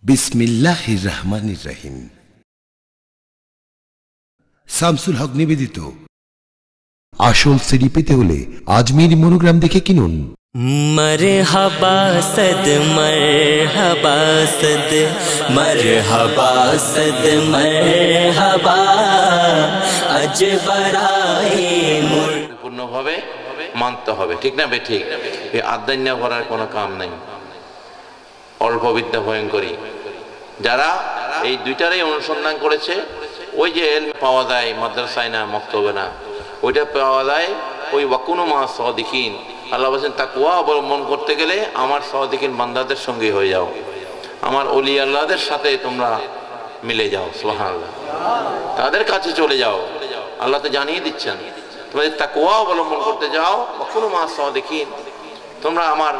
বিসমিল্লাহির রহমানির রহিম। শামসুল হক নিবেদিত আসল সিডি পেতে হলে আজমির মনোগ্রাম দেখে কিনুন। मरहबा सद मरहबा सद मरहबा सद मरहबा अज बराए मुर পূর্ণভাবে মানতে হবে, ঠিক না বে ঠিক? এই আদান্য করার কোনো কাম নাই। অল্প বিদ্যা ভয়ঙ্করী যারা এই দুইটারই অনুসন্ধান করেছে, ওই যে পাওয়া যায় মাদ্রাসায় না মক্তবে না, ওইটা পাওয়া যায় ওই ওয়াকুনু মা সাদিকিন। আল্লাহ বলেন তাকওয়া অবলম্বন করতে গেলে আমার সাদিকিন বান্দাদের সঙ্গে হয়ে যাও, আমার ওলি আল্লাহদের সাথে তোমরা মিলে যাও, সুবহানাল্লাহ, তাদের কাছে চলে যাও। আল্লাহ তো জানিয়ে দিচ্ছেন তোমাদের তাকওয়া অবলম্বন করতে যাও, ওয়াকুনু মা সাদিকিন, তোমরা আমার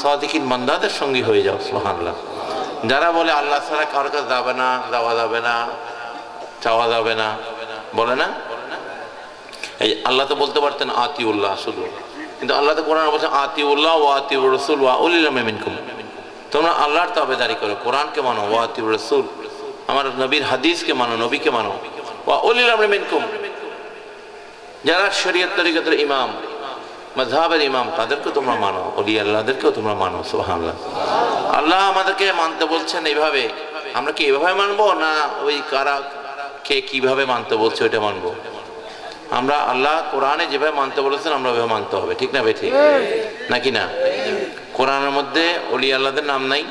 সাদিকিন বান্দাদের সঙ্গে হয়ে যাও, সুবহানাল্লাহ। যারা বলে আল্লাহ ছাড়া কারোর কাছে যাবে না, যাওয়া যাবে না, চাওয়া যাবে না, বলে না, এই আল্লাহ তো বলতে পারতেন আতিউল্লাহ শুধু, কিন্তু আল্লাহ তো কোরআন বলছেন আতিউল্লাহ ওয়া আতিউর রাসূল ওয়া উলিল আমরি মিনকুম, তোমরা আল্লাহর তাবেদারি করো, কোরআনকে মানো, ওয়া আতিউর রাসূল, আমার নবীর হাদিসকে মানো, নবীকে মানো, ওয়া উলিল আমরি মিনকুম, যারা শরীয়ত তরিকতের ইমাম, মাযহাবের ইমাম, তাদেরকে তোমরা মানো, ওলি আল্লাহদেরকেও তোমরা মানো, সুবহানাল্লাহ। আল্লাহ আমাদেরকে মানতে বলছেন এইভাবে, আমরা কি এভাবে মানবো না ওই কারা কে কিভাবে মানতে বলছে ওইটা মানবো? আমরা আল্লাহ কোরআনে যেভাবে মানতে বলেছেন আমরা ওইভাবে মানতে হবে, ঠিক না ভাই ঠিক নাকি না? কোরআনের মধ্যে ওলি আল্লাহদের নাম নাই?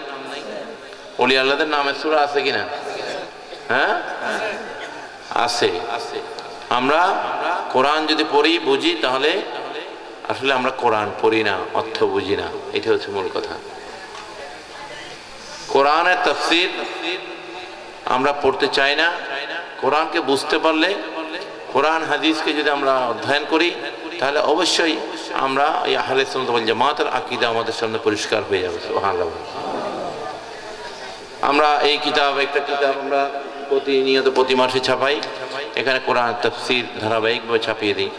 ওলি আল্লাহদের নামের সূরা আছে কিনা? হ্যাঁ আছে। আমরা কোরআন যদি পড়ি বুঝি, তাহলে আসলে আমরা কোরআন পড়ি না, অর্থ বুঝি না, এটা হচ্ছে মূল কথা। কোরআনের তাফসীর আমরা পড়তে চাই না। কোরআনকে বুঝতে পারলে, কোরআন হাদিসকে যদি আমরা অধ্যয়ন করি, তাহলে অবশ্যই আমরা এই আহলে সুন্নাত ওয়াল জামাতের আকীদা আমাদের সামনে পরিষ্কার হয়ে যাবে, সুবহানাল্লাহ। আমরা এই কিতাব, একটা কিতাব আমরা প্রতিনিয়ত প্রতি মাসে ছাপাই, এখানে কোরআন তাফসীর ধারাবাহিকভাবে ছাপিয়ে দিই।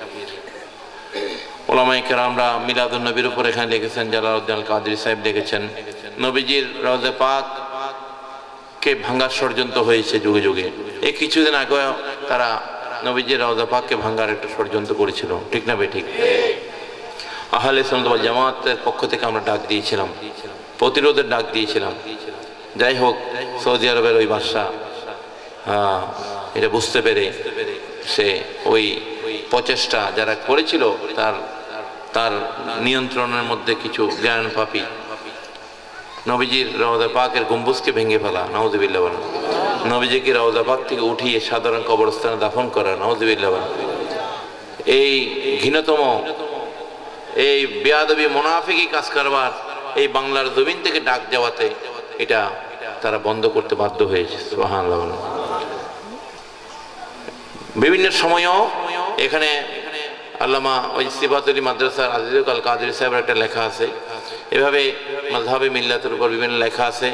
ওলামায়ে কেরামরা মিলাদুন নবীর উপর এখানে লিখেছেন, জালালউদ্দিন আল কাদরি সাহেব লিখেছেন, নবীজির রওজা পাক কে ভাঙার ষড়যন্ত্র হয়েছে যুগে যুগে। এই কিছুদিন আগে তারা নবীজির রওজা পাককে ভাঙার একটা ষড়যন্ত্র করেছিল, ঠিক না বেঠিক? আহলে সুন্নাত ওয়াল জামাতের পক্ষ থেকে আমরা ডাক দিয়েছিলাম, প্রতিরোধের ডাক দিয়েছিলাম। যাই হোক, সৌদি আরবের ওই বাদশা এটা বুঝতে পেরে সে ওই প্রচেষ্টা যারা করেছিল তার নিয়ন্ত্রণের মধ্যে কিছু জ্ঞান পাপী নবীজির রওজা পাকের গম্বুজকে ভেঙে ফেলা, নাউযুবিল্লাহ বলেন, নবীজিকে রওজা পাক থেকে উঠিয়ে সাধারণ কবরস্থানে দাফন করা, নাউযুবিল্লাহ বলেন, এই ঘৃণতম, এই বেয়াদবি মুনাফিকি কাজ করবার এই বাংলার জমিন থেকে ডাক দেওয়াতে এটা তারা বন্ধ করতে বাধ্য হয়েছে, সুবহানাল্লাহ। বিভিন্ন সময়ও এখানে আল্লামা ওই সিফাতুল মাদ্রাসার আজিজুল আল কাদরি সাহেবের একটা লেখা আছে, এভাবে মাযহাবে মিল্লাতের উপর বিভিন্ন লেখা আছে।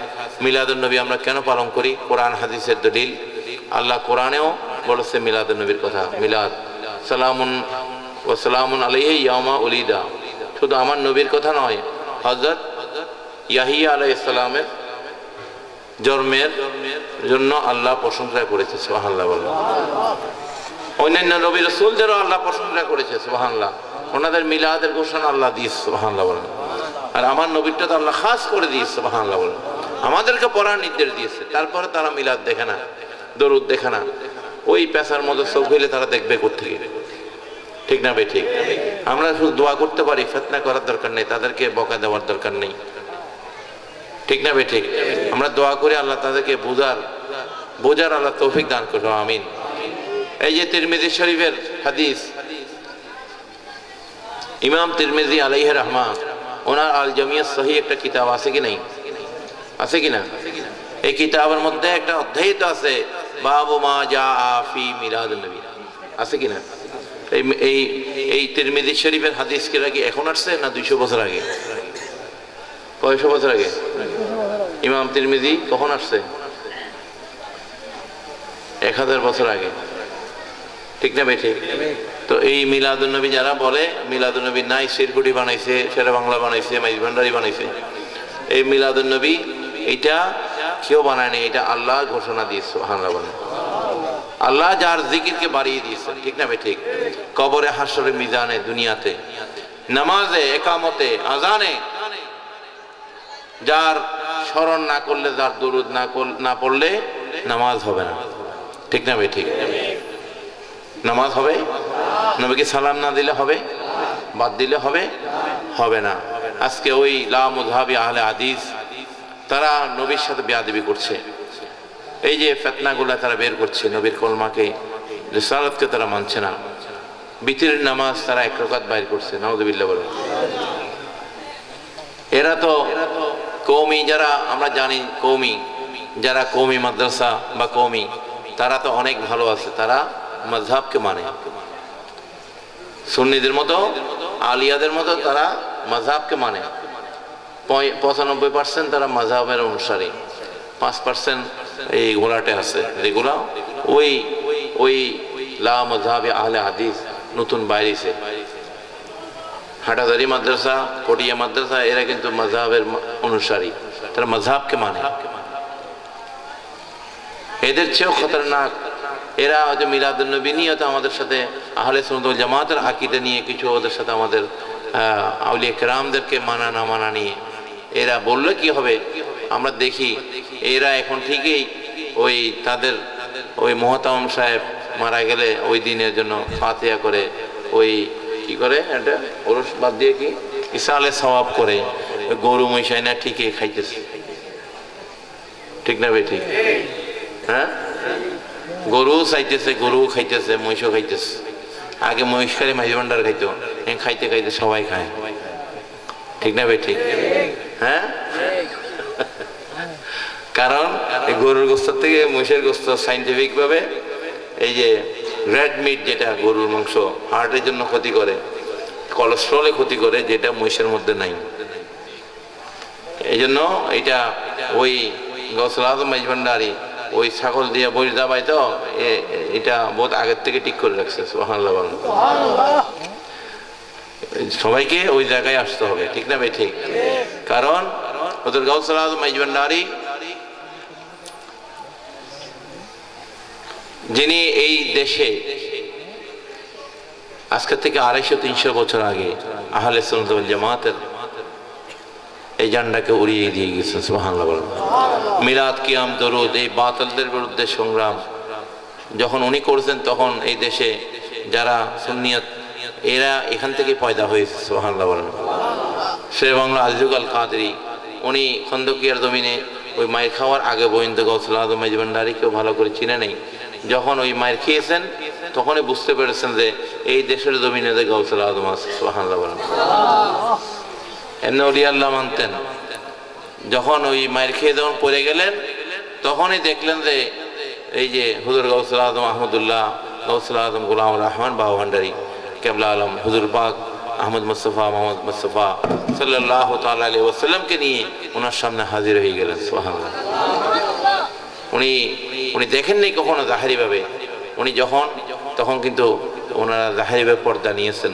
মিলাদুন নবী আমরা কেন পালন করি? কোরআন হাদিসের দলিল, আল্লাহ কোরআনেও বলেছে মিলাদুন নবীর কথা, মিলাদ সালামুন ওয়া সালামুন আলাইহি ইয়াউমা উলিদা, শুধু আমার নবীর কথা নয়, হযরত ইয়াহিয়া আলাইহিস সালামের জন্মের জন্য আল্লাহ প্রশংসা করেছে, সুবহানাল্লাহ বলেন। অন্যান্য নবী রাসূলদেরও আল্লাহ প্রশংসা করেছে, সুবহানাল্লাহ, ওনাদের মিলাদের ঘোষণা আল্লাহ দিয়েছে, সুবহানাল্লাহ বলেন। আর আমার নবীরটা তো আল্লাহ খাস করে দিয়েছে, সুবহানাল্লাহ বলেন, আমাদেরকে পড়ার নির্দেশ দিয়েছে। তারপরে তারা মিলাদ দেখে না, দরুদ দেখে না, ওই পেশার মতো চোখ হইলে তারা দেখবে কোত্থেকে, ঠিক না ভাই ঠিক? আমরা শুধু দোয়া করতে পারি, ফিতনা করার দরকার নেই, তাদেরকে বকা দেওয়ার দরকার নেই, ঠিক না ভাই ঠিক? আমরা দোয়া করি আল্লাহ তাদেরকে বোঝার আল্লাহ তৌফিক দান করো, আমিন। এই যে তিরমিজি শরীফের হাদিস, ইমাম তিরমিজি আলাইহি রাহমা, ওনার আল জামিয়া সহিহ একটা কিতাব আছে কি নাই? আছে কিনা? এই কিতাবের মধ্যে একটা অধ্যায় তো আছে, বাবু মা জাআ ফি মিলাদুন নবী, আছে কিনা? এই তিরমিজি শরীফের হাদিস কি কি এখন আসছে না 200 বছর আগে? কয়শো বছর আগে? ইমাম তিরমিজি কখন আসছে? 1000 বছর আগে, ঠিক না ভাই ঠিক? তো এই মিলাদুন নবী যারা বলে মিলাদুন নবী নাই, শিরকুটি বানাইছে, শেরে বাংলা বানাইছে, মাইজ ভান্ডারি বানাইছে, এই মিলাদুন নবী এটা কেউ বানায়নি, এটা আল্লাহ ঘোষণা দিয়েছে। সুবহানাল্লাহ বলেন। আল্লাহ যার জিকিরকে বাড়িয়ে দিয়েছেন, ঠিক না ভাই? ঠিক। কবরে, হাসরে, মিজানে, দুনিয়াতে, নামাজে, একামতে, আজানে যার স্মরণ না করলে, যার দুরুদ না পড়লে নামাজ হবে না, ঠিক না ভাই? ঠিক। নামাজ হবে, নবীকে সালাম না দিলে হবে, বাদ দিলে হবে, হবে না। আজকে ওই লা মুযহাবি আহলে হাদিস তারা নবীর সাথে বেয়াদবি করছে, এই যে ফিতনাগুলা তারা বের করছে, নবীর কলমাকে, রিসালাতকে তারা মানছে না, বিতরের নামাজ তারা এক রাকাত বাইর করছে, নাউযুবিল্লাহ বলেন। এরা তো কওমি, যারা আমরা জানি কওমি, যারা কওমি মাদ্রাসা বা কওমি, তারা তো অনেক ভালো আছে, তারা মাযহাবকে মানে, সুন্নিদের মতো, আলিয়াদের মতো তারা মাযহাবকে মানে। 95% তারা মাযহাবের অনুসারী, 5% এই ঘোলাটে আছে, যেগুলা ওই লা মাযহাবি আহলে হাদিস নতুন বাইরেছে। হাটাজারি মাদ্রাসা, পটিয়া মাদ্রাসা, এরা কিন্তু মাযহাবের অনুসারী, তারা মাযহাবকে মানে। এদের চেয়েও খতরনাক এরা হয়তো মিলাদুন নবী নিয়ে হয়তো আমাদের সাথে, আহলে সুন্নাত ওয়াল জামাতের আকীদা নিয়ে কিছু, ওদের সাথে আমাদের আউলিয়া কেরামদেরকে মানা না মানা নিয়ে এরা বললে কি হবে। আমরা দেখি এরা এখন ঠিকই ওই তাদের ওই মুহতারাম সাহেব মারা গেলে ওই দিনের জন্য ফাতিহা করে, ওই কি করে, এটা ওরস বাদ দিয়ে কি ইসালে সওয়াব করে, গরু মহিষাই না ঠিকই খাইতেছে, ঠিক না ভাই? ঠিক। হ্যাঁ, গরু চাইতেছে, গরু খাইতেছে, মহিষও খাইতেছে। আগে মহিষ খাই মাঝি ভান্ডার খাইতো, খাইতে খাইতে সবাই খায়, ঠিক না ভাই? ঠিক। হ্যাঁ, কারণ গরুর গোস্ত থেকে মহিষের গোস্ত সাইন্টিফিক ভাবে, এই যে রেড মিট যেটা গরুর মাংস হার্টের জন্য ক্ষতি করে, কোলেস্ট্রলে ক্ষতি করে, যেটা মহিষের মধ্যে নাই। এই জন্য এটা ওই গৌসুল আজম মাঝি ভান্ডারী ওই ছাগল দিয়ে বই দাবাই, তো এটা বহুত আগের থেকে ঠিক করে রাখছে। সুবহানাল্লাহ বলেন। সবাইকে ওই জায়গায় আসতে হবে, ঠিক না ভাই? ঠিক। কারণ ওদের গৌসুল আজম মাঝি ভান্ডারী যিনি এই দেশে আজকে থেকে 250-300 বছর আগে আহলে সুন্নাত ওয়াল জামাতের এই ঝান্ডাকে উড়িয়ে দিয়ে গেছেন। সুবহানাল্লাহ বলেন। মিলাদ, কিয়াম, দরুদ, এই বাতিলদের বিরুদ্ধে সংগ্রাম যখন উনি করেছেন, তখন এই দেশে যারা সুন্নিয়ত এরা এখান থেকে পয়দা হয়েছে। সুবহানাল্লাহ বলেন। শের বাংলা আজিজুল আল কাদরি, উনি খন্দকিয়ার জমিনে ওই মায়ের খাওয়ার আগে পর্যন্ত গৌসুল আজম মাঝি ভান্ডারীকেও ভালো করে চিনে নেই। যখন ওই মায়ের খেয়েছেন তখনই বুঝতে পেরেছেন যে এই দেশের জমিনে যে গৌসুল আজম আছে। সুবহানাল্লাহ বলেন। এমনি ওলিয়া আল্লাহ মানতেন। যখন ওই মায়ের খেয়ে যখন পড়ে গেলেন, তখনই দেখলেন যে এই যে হুজুর গৌসুল আজম আহমদুল্লাহ, গৌসুল আজম গোলাম রহমান বাবা ভান্ডারী কেবলা আলম, হুজুর পাক আহমদ মুস্তফা মোহাম্মদ মুস্তফা সাল্লাল্লাহু তাআলা আলাইহি ওয়াসাল্লামকে নিয়ে ওনার সামনে হাজির হয়ে গেলেন। সুবহানাল্লাহ। উনি দেখেননি কখনো জাহেরি ভাবে, উনি তখন কিন্তু ওনারা জাহেরি ভাবে পর্দা নিয়েছেন,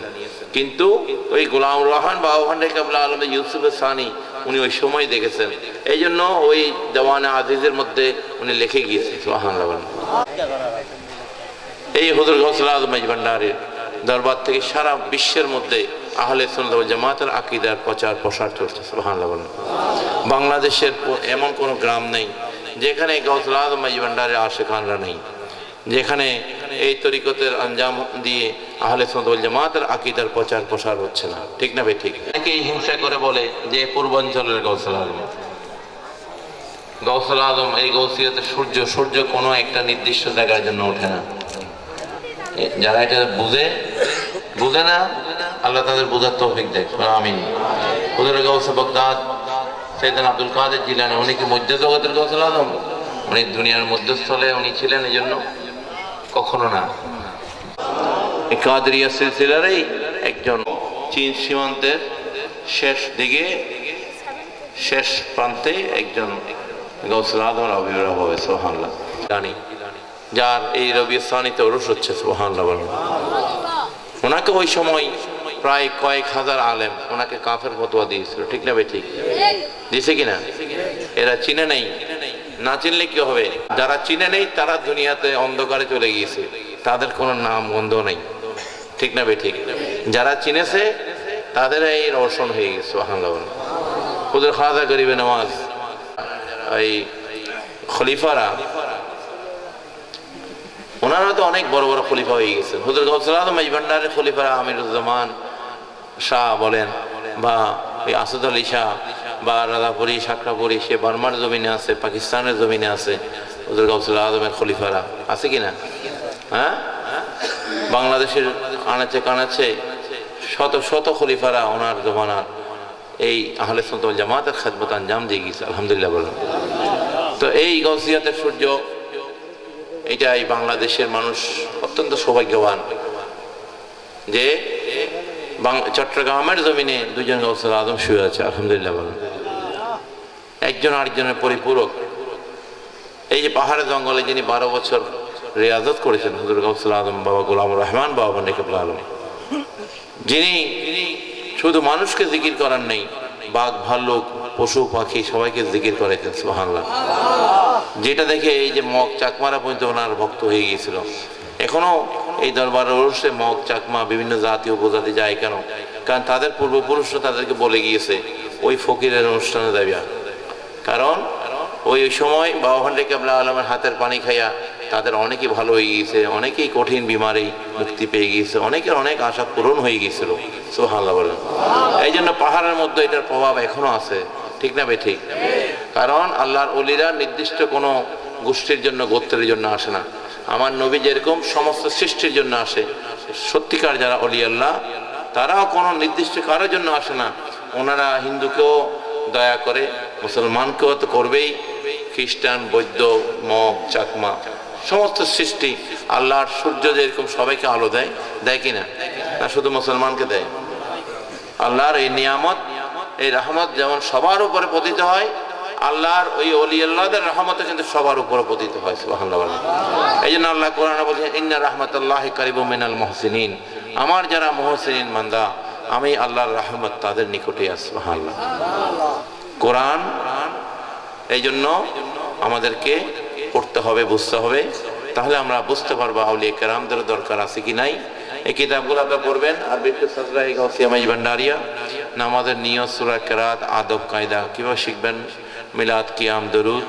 কিন্তু ওই গোলাম রহমান বাবা ভান্ডারী কেবলা আলম ইউসুফ সানি উনি ওই সময় দেখেছেন। এই জন্য ওই দেওয়ানে আজিজের মধ্যে উনি লিখে গিয়েছেন। সুবহানাল্লাহ। এই হুজুর গৌসুল আজম মাঝি ভান্ডারীর দরবার থেকে সারা বিশ্বের মধ্যে আহলে সুন্নাত ওয়াল জামাতের আকীদার প্রচার প্রসার চলছে। সুবহানাল্লাহ বলেন। বাংলাদেশের এমন কোনো গ্রাম নেই যেখানে গৌসুল আজম মাঝি ভান্ডারীর আশিকানরা নেই, যেখানে এই তরিকতের আঞ্জাম দিয়ে আহলে সুন্নাত ওয়াল জামাতের আকীদার প্রচার প্রসার হচ্ছে না, ঠিক না ভাই? ঠিক। অনেকেই হিংসা করে বলে যে পূর্বাঞ্চলের গৌসুল আজম, গৌসুল আজম এই গৌসিয়তে সূর্য কোনো একটা নির্দিষ্ট জায়গার জন্য ওঠে না। যারা এটা বুঝে না, আল্লাহ তাদের বোঝার তৌফিক দেয়। আমিন। হুজুর গাউস বাগদাদ সাইয়েদনা আব্দুল কাদের জিলানী, উনি কি মধ্য জগতের গৌসুল আজম? উনি দুনিয়ার মধ্যস্থলে উনি ছিলেন, এই জন্য কখনো না। এই কাদরিয়া সিলসিলারই একজন চীন সীমান্তের শেষ দিকে শেষ প্রান্তে একজন গৌসুল আজমের আবির্ভাব হবে। সুবহানাল্লাহ। জানি যার এই রবিউল সানিতে ওরস হচ্ছে। সুবহানাল্লাহ বলেন। ওনাকে ওই সময় প্রায় কয়েক হাজার আলেম ওনাকে কাফের ফতোয়া দিয়েছিল, ঠিক না ভাই? ঠিক দিয়েছে কিনা? এরা চিনে নেই না চিনলে কি হবে? যারা চিনে নেই তারা দুনিয়াতে অন্ধকারে চলে গিয়েছে, তাদের কোনো নাম গন্ধ নেই, ঠিক না বে ঠিক? যারা চিনেছে তাদের এই রোশন হয়ে গেছে। সুবহানাল্লাহ। হুজুর খাজা গরিবে নওয়াজ এই খলিফারা, ওনারা তো অনেক বড় বড় খলিফা হয়ে গেছেন। হুজুর গাউসুল আজম মেজবান্ডারের খলিফারা আমিরুজ্জামান শাহ বলেন, বা এই আসাদ আলী শাহ, বা রাধাপুরী সাকরাপুরী, সে বার্মার জমিনে আছে, পাকিস্তানের জমিনে আছে। হুজুর গাউসুল আজমের খলিফারা আছে কিনা? হ্যাঁ, বাংলাদেশের আনাচে কানাচে শত শত খলিফারা ওনার জমানার এই আহলে সুন্নাত ওয়াল জামাতের খেদমত আঞ্জাম দিয়ে গেছে, আলহামদুলিল্লাহ বলেন। তো এই গাউসিয়াতের সূর্য, এটাই বাংলাদেশের মানুষ অত্যন্ত সৌভাগ্যবান যে চট্টগ্রামের জমিনে দুজন গাউসুল আজম শুয়ে আছে, আলহামদুলিল্লাহ বলেন। একজন আরেকজনের পরিপূরক। এই যে পাহাড়ে জঙ্গলে যিনি 12 বছর রিয়াজত করেছেন, হুজুর গাউসুল আজম বাবা গোলামুর রহমান বাবা বন্দেকেবুল আলম, যিনি শুধু মানুষকে জিকির করার নেই, বাঘ ভাল্লুক পশু পাখি সবাইকে জিকির করেছেন। সুবহানাল্লাহ। যেটা দেখে এই যে মগ চাকমারা পর্যন্ত ওনার ভক্ত হয়ে গিয়েছিল। এখনো এই দরবারের অনুষ্ঠানে মগ চাকমা বিভিন্ন জাতি উপজাতি যায় কেন? কারণ তাদের পূর্বপুরুষরা তাদেরকে বলে গিয়েছে ওই ফকিরের অনুষ্ঠানে যাইবা। কারণ ওই সময় বাবা বন্দেকেবুল আলমের হাতের পানি খাইয়া তাদের অনেকেই ভালো হয়ে গিয়েছে, অনেকেই কঠিন বিমারে মুক্তি পেয়ে গিয়েছে, অনেকের অনেক আশা পূরণ হয়ে গিয়েছিল। সুবহানাল্লাহ বলেন। এই জন্য পাহাড়ের মধ্যে এটার প্রভাব এখনো আছে, ঠিক না বে ঠিক? কারণ আল্লাহর ওলিরা নির্দিষ্ট কোনো গোষ্ঠীর জন্য গোত্রের জন্য আসে না। আমার নবী যেরকম সমস্ত সৃষ্টির জন্য আসে, সত্যিকার যারা ওলি আল্লাহ তারাও কোনো নির্দিষ্ট কারোর জন্য আসে না। ওনারা হিন্দুকেও দয়া করে, মুসলমানকেও তো করবেই, খ্রিস্টান বৌদ্ধ মগ চাকমা সমস্ত সৃষ্টি। আল্লাহর সূর্য যেরকম সবাইকে আলো দেয়, দেয় কিনা? না শুধু মুসলমানকে দেয়? আল্লাহর এই নিয়ামত, এই রহমত যেমন সবার উপরে পতিত হয়, আল্লাহর ওই ওলি আল্লাহদের রহমত কিন্তু সবার উপরে পতিত হয়। সুবহানাল্লাহ। এই জন্য আল্লাহ কোরআনে বলছেন, ইন্না রাহমাতাল্লাহি কারিবুম মিনাল মুহসিনিন, আমার যারা মুহসিনিন বান্দা, আমি আল্লাহর রহমত তাদের নিকটে আছে। সুবহানাল্লাহ। কোরআন এই জন্য আমাদেরকে পড়তে হবে, বুঝতে হবে, তাহলে আমরা বুঝতে পারবো আউলিয়া কেরামদের দরকার আছে কি নাই। এই কিতাবগুলো আপনারা পড়বেন। আর বিফতে সাজরায়ে গাউসিয়া মেজবান্ডারিয়া, নামাজের নিয়ত, সূরা কিরাত, আদব কায়দা কিভাবে শিখবেন, মিলাদ, কিয়াম, দরুদ,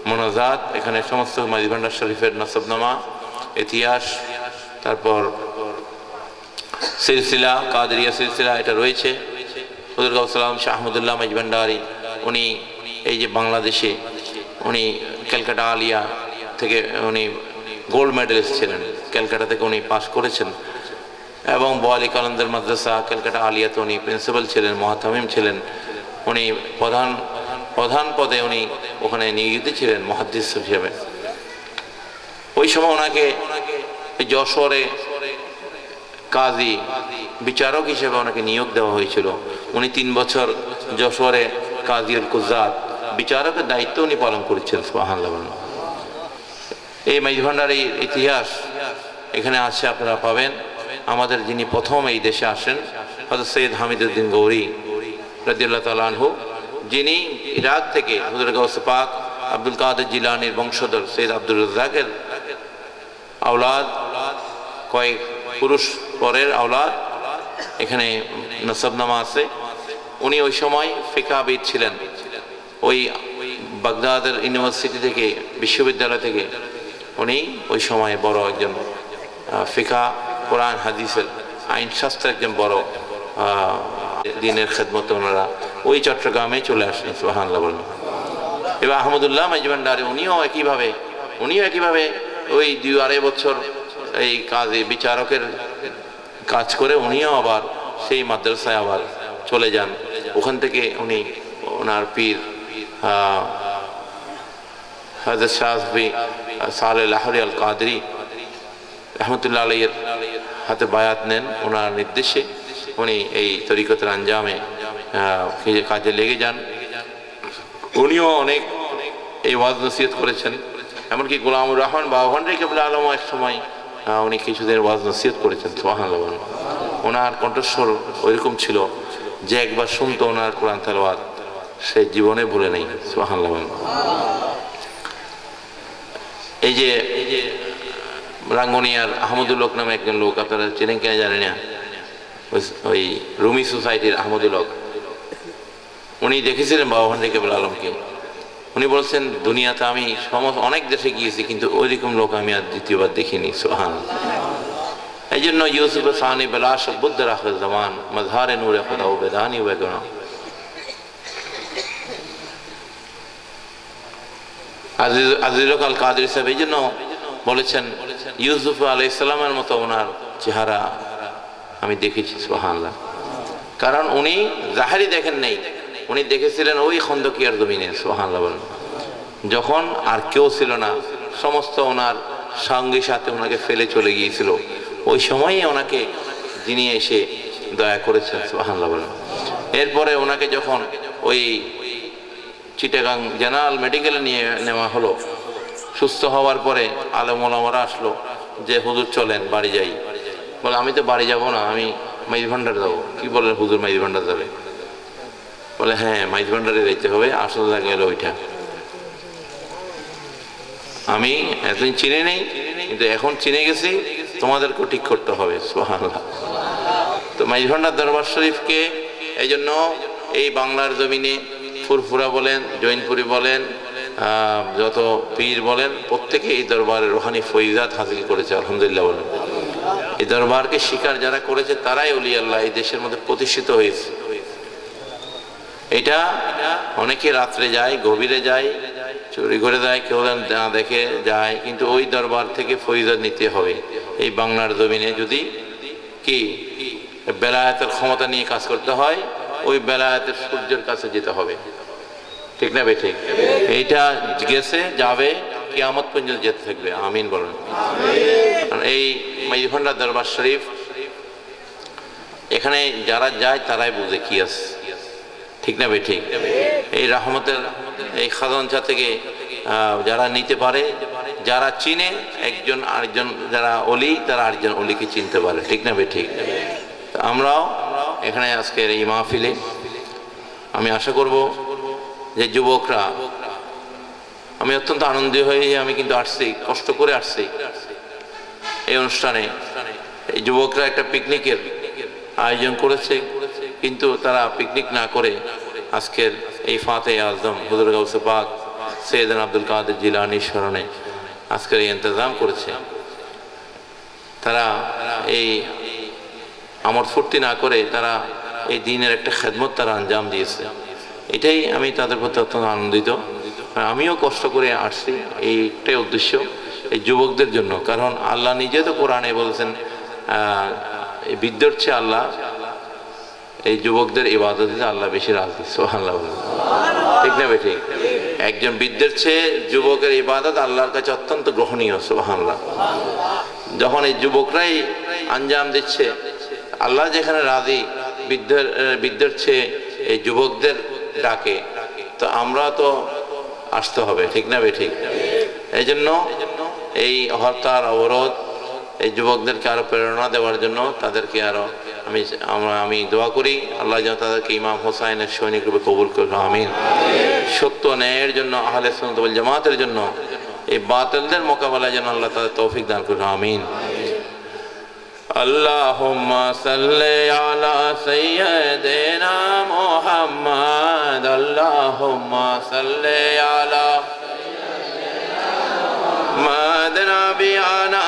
মোনাজাত, এখানে সমস্ত মেজবান্ডার শরীফের নসবনামা, ইতিহাস, তারপর সিলসিলা, কাদেরিয়া সিলসিলা, এটা রয়েছে। হুজুর গাউসুল আজম শাহ আহমদুল্লাহ মেজবান্ডারি, উনি এই যে বাংলাদেশে উনি ক্যালকাটা আলিয়া থেকে উনি গোল্ড মেডেলিস্ট ছিলেন, ক্যালকাটা থেকে উনি পাশ করেছেন। এবং বোয়ালি কালন্দের মাদ্রাসা ক্যালকাটা আলিয়াতে উনি প্রিন্সিপাল ছিলেন, মহাতামিম ছিলেন। উনি প্রধান পদে উনি ওখানে নিয়োজিত ছিলেন মুহাদ্দিস হিসেবে। ওই সময় ওনাকে যশোরে কাজী বিচারক হিসেবে ওনাকে নিয়োগ দেওয়া হয়েছিল। উনি 3 বছর যশোরে কাজী আল কুজাত বিচারকের দায়িত্ব উনি পালন করেছেন। সুবহানাল্লাহ। এই মেজবান্ডারি ইতিহাস এখানে আছে, আপনারা পাবেন। আমাদের যিনি প্রথম এই দেশে আসেন, হযরত সৈয়দ হামিদউদ্দিন গৌরী রাদিয়াল্লাহু তাআলা আনহু, যিনি ইরাক থেকে হুজুর গাউস পাক আব্দুল কাদের জিলানীর বংশধর সৈয়দ আব্দুর রাজ্জাকের আওলাদ, কয়েক পুরুষ পরের আওলাদ, এখানে নসবনামা আছে। উনি ওই সময় ফিকাহবিদ ছিলেন। ওই বাগদাদের ইউনিভার্সিটি থেকে, বিশ্ববিদ্যালয় থেকে উনি ওই সময় বড় একজন ফিকাহ, কোরআন হাদিসের আইন শাস্ত্রের একজন বড় দিনের খেদমতে ওনারা ওই চট্টগ্রামে চলে আসলেন। সুবহানাল্লাহ বলেন। এবার আহমদুল্লাহ মেজবান্ডারি উনিও একইভাবে ওই 2-2.5 বছর এই কাজে বিচারকের কাজ করে উনিও আবার সেই মাদ্রাসায় আবার চলে যান। ওখান থেকে উনি ওনার পীর হযরত শাহী সালেহ লাহোরী আল কাদরি রহমতুল্লাহ আলাইহির হাতে বায়াত নেন। ওনার নির্দেশে উনি এই তরিকতের আঞ্জামে কাজে লেগে যান। উনিও অনেক এই ওয়াজ নসিহত করেছেন। এমনকি গোলামুর রহমান বাবা বন্দেকেবুল আলম এক সময় উনি কিছুদিন ওয়াজ নসিহত করেছেন। সুবহানাল্লাহ। ওনার কণ্ঠস্বর ওইরকম ছিল যে একবার শুনতো ওনার কোরআন তেলাওয়াত সে জীবনে ভুলে নেই। সুবহানাল্লাহ। এই যে রাঙ্গুনিয়ার আহমদুল হক নামে একজন লোক, আপনারা চেনেন কিনা জানি না, ওই রুমি সোসাইটির আহমদুল হক, উনি দেখেছিলেন বাবা ভান্ডারী কেবল আলমকে। উনি বলছেন দুনিয়াতে আমি অনেক দেশে গিয়েছি, কিন্তু ওইরকম লোক আমি আর দ্বিতীয়বার দেখিনি। সুবহানাল্লাহ। এই জন্য ইউসুফ সানি বেলাশ বুদ্ধ রাখে জমান মজহারে নূরে খুদা ও বেদানি বেগুনা। আজিজুল আল কাদরি সাহেব এই জন্য বলেছেন ইউসুফ আলাইহিস সালামের মতো ওনার চেহারা আমি দেখেছি। সুবহানাল্লাহ। কারণ উনি জাহেরি দেখেন নাই, উনি দেখেছিলেন ওই খন্দকিয়ার জমিনে। সুবহানাল্লাহ বলেন। যখন আর কেউ ছিল না, সমস্ত ওনার সঙ্গী সাথে ওনাকে ফেলে চলে গিয়েছিল, ওই সময়ই ওনাকে যিনি এসে দয়া করেছেন। সুবহানাল্লাহ বলেন। এরপরে ওনাকে যখন ওই চিটাগাং জেনারেল মেডিকেলে নিয়ে নেওয়া হলো, সুস্থ হওয়ার পরে আলেম ওলামারা আসলো যে হুজুর চলেন বাড়ি যাই। বলে আমি তো বাড়ি যাব না, আমি মাইজ ভান্ডার যাবো। কি বলেন হুজুর মাইজ ভান্ডার যাবে? বলে হ্যাঁ মাইজ ভান্ডারে যেতে হবে, আসল জায়গা হলো ওইটা। আমি এতদিন চিনি নেই, কিন্তু এখন চিনে গেছি, তোমাদেরকেও ঠিক করতে হবে। সুবহানাল্লাহ। তো মাইজ ভান্ডার দরবার শরীফকে এই জন্য এই বাংলার জমিনে ফুরফুরা বলেন, জৈনপুরি বলেন, যত পীর বলেন, প্রত্যেকে এই দরবারের রুহানি ফয়জাত হাসিল করেছে। আলহামদুলিল্লাহ বলেন। এই দরবারকে শিকার যারা করেছে তারাই ওলি আল্লাহ এই দেশের মধ্যে প্রতিষ্ঠিত হয়েছে। এটা অনেকে রাত্রে যায়, গভীরে যায়, চুরি করে যায়, কেউ না দেখে যায়, কিন্তু ওই দরবার থেকে ফয়জাত নিতে হবে। এই বাংলার জমিনে যদি কি বেলায়েতের ক্ষমতা নিয়ে কাজ করতে হয়, ওই বেলায়েতের সূর্যের কাছে যেতে হবে। ঠিক না বে ঠিক? এইটা গেছে, যাবে, কিয়ামত পর্যন্ত যেতে থাকবে। আমিন বলেন। এই মাইজ ভান্ডার দরবার শরীফ, এখানে যারা যায় তারাই বুঝে কি আছে। ঠিক না বে ঠিক? এই রহমতের এই খাজানচা থেকে যারা নিতে পারে, যারা চিনে একজন আরেকজন, যারা অলি তারা আরেকজন অলিকে চিনতে পারে। ঠিক না বে ঠিক? আমরাও এখানে আজকের এই মাহফিলে আমি আশা করব যে যুবকরা, আমি অত্যন্ত আনন্দিত হয়ে আমি কিন্তু আসছি, কষ্ট করে আসছি এই অনুষ্ঠানে। এই যুবকরা একটা পিকনিকের আয়োজন করেছে, কিন্তু তারা পিকনিক না করে আজকের এই ফাতে আজম হুজুর গাউসে পাক সৈয়দনা আব্দুল কাদের জিলানীর স্মরণে আজকের এই ইন্তজাম করেছে। তারা এই আমোদ ফুর্তি না করে তারা এই দিনের একটা খেদমত তারা আঞ্জাম দিয়েছে। এটাই আমি তাদের প্রতি অত্যন্ত আনন্দিত। আমিও কষ্ট করে আসছি, এইটাই উদ্দেশ্য এই যুবকদের জন্য। কারণ আল্লাহ নিজে তো কোরআনে বলছেন এই বিদ্যার চেয়ে আল্লাহ এই যুবকদের ইবাদতে আল্লাহ বেশি রাজি। সুবহানাল্লাহ। ঠিক না ঠিক? একজন বৃদ্ধের চেয়ে যুবকের ইবাদত আল্লাহর কাছে অত্যন্ত গ্রহণীয়। সুবহানাল্লাহ। যখন এই যুবকরাই আঞ্জাম দিচ্ছে, আল্লাহ যেখানে রাজি, বৃদ্ধের চেয়ে এই যুবকদের ডাকে, তো আমরা তো আসতে হবে। ঠিক না ঠিক? এই জন্য এই হরতাল অবরোধ এই যুবকদেরকে আরো প্রেরণা দেওয়ার জন্য তাদেরকে আরো আমি দোয়া করি আল্লাহ যেন তাদেরকে ইমাম হোসাইনের সৈনিক রূপে কবুল করে। আমিন। সত্য ন্যায়ের জন্য, আহলে সুন্নাত ওয়াল জামাতের জন্য, এই বাতিলদের মোকাবেলায় যেন আল্লাহ তাদের তৌফিক দান করে। আমিন। আল্লাহুম্মা সাল্লি আলা সাইয়্যিদিনা মুহাম্মাদ। আল্লাহুম্মা সাল্লি আলা মুহাম্মাদ নাবিয়ানা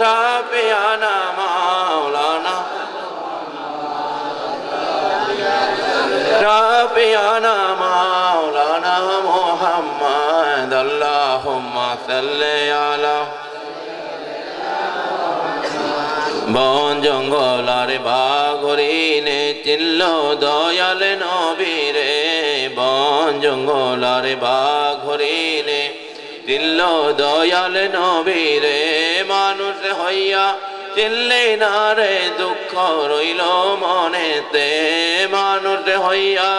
শাফিয়ানা মাওলানা শাফিয়ানা মাওলানা মুহাম্মাদ। আল্লাহুম্মা সাল্লি আলা বন জঙ্গল আর বাঘরিনে চিনল দয়াল নবীরে। বন জঙ্গল আর বাঘরিনে চিনল দয়াল নবীরে। মানুষ হইয়া চিনলে না রে দুঃখ রইল মনেতে। মানুষ হইয়া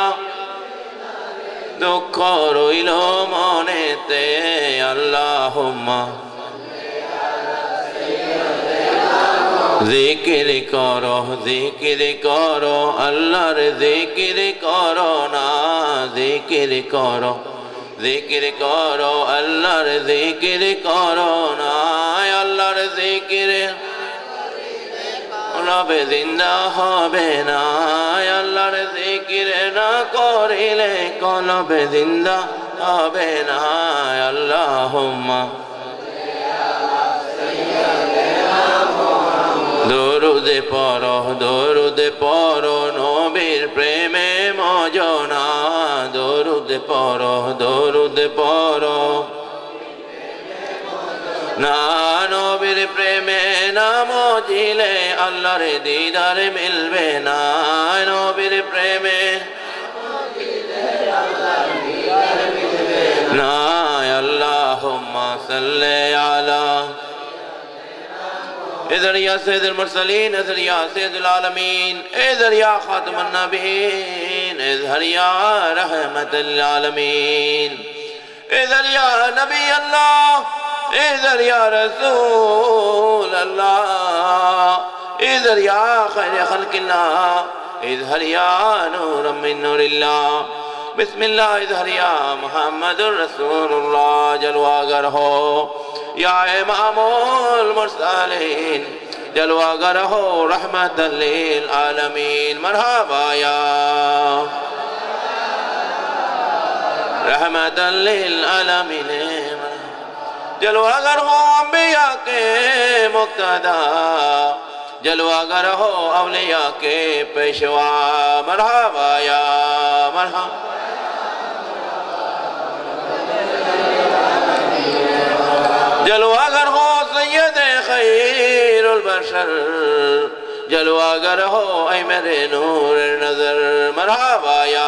দুঃখ রইল মনেতে। আল্লাহুম্মা জিকির করো, জিকির করো, আল্লাহর জিকির করো না। জিকির করো, জিকির করো আল্লাহর জিকির করো না আল্লাহর জিকির রবে জিন্দা হবে না আল্লাহর জিকির না করিলে কলবে জিন্দা হবে না আল্লাহুম্মা দরুদ পড়ো নবীর প্রেমে মজনা দরুদ পড়ো না নবীর প্রেমে না মজিলে আল্লাহর দিদার মিলবে না নবীর প্রেমে না আল্লাহুম্মা সাল্লি আলা ادھر یا سید المرسلین ادھر یا سید العالمین ادھر یا خاتم النبیین ادھر یا رحمت العالمین ادھر یا نبی اللہ ادھر یا رسول اللہ ادھر یا خیر خلق اللہ ادھر یا نور من نور اللہ بسم اللہ ادھر یا محمد رسول اللہ جلوہ گر ہو یا امام المرسلین جلوہ گر ہو رحمت للعالمین مرحبا یا رحمت للعالمین جلوہ گر ہو انبیاء کے مقتدا جلوہ گر ہو اولیاء کے پیشوا مرحبا یا مرحبا جلوہ گر ہو سید خیر البشر جلوہ گر ہو اے میرے نور نظر مرحبا یا